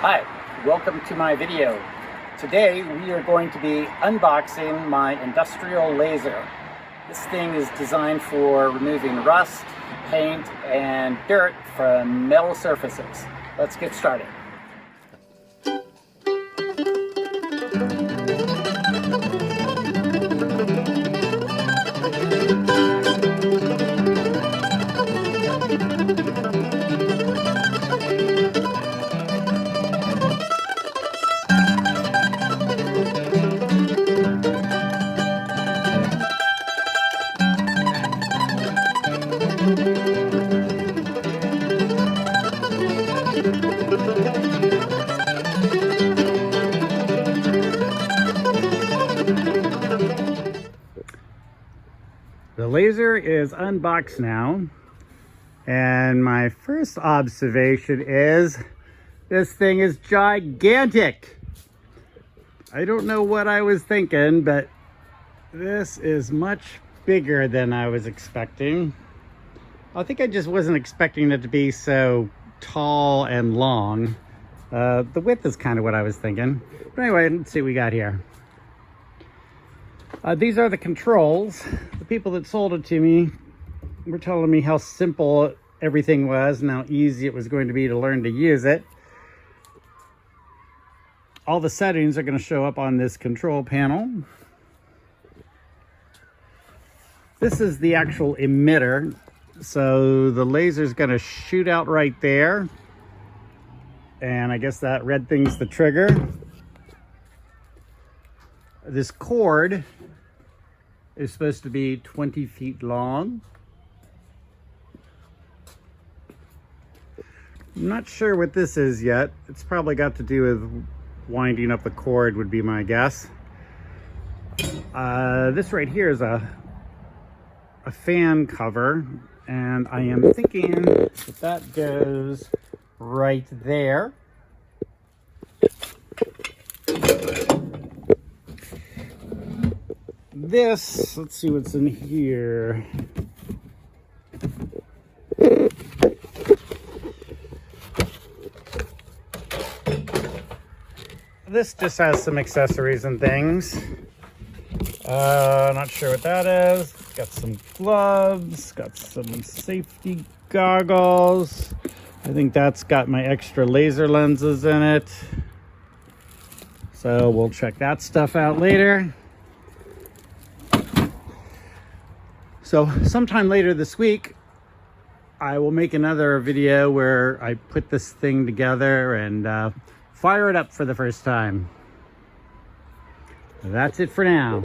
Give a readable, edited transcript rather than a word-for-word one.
Hi, welcome to my video. Today we are going to be unboxing my industrial laser. This thing is designed for removing rust, paint, and dirt from metal surfaces. Let's get started. The laser is unboxed now, and my first observation is this thing is gigantic. I don't know what I was thinking, but this is much bigger than I was expecting. I think I just wasn't expecting it to be so tall and long. The width is kind of what I was thinking. But anyway, let's see what we got here. These are the controls. The people that sold it to me were telling me how simple everything was and how easy it was going to be to learn to use it. All the settings are going to show up on this control panel. This is the actual emitter. So the laser is going to shoot out right there. And I guess that red thing's the trigger. This cord is supposed to be 20 feet long. I'm not sure what this is yet. It's probably got to do with winding up the cord, would be my guess. This right here is a fan cover, and I am thinking that goes right there. This, let's see what's in here. This just has some accessories and things. Not sure what that is. Got some gloves, got some safety goggles. I think that's got my extra laser lenses in it. So we'll check that stuff out later. So sometime later this week, I will make another video where I put this thing together and fire it up for the first time. That's it for now.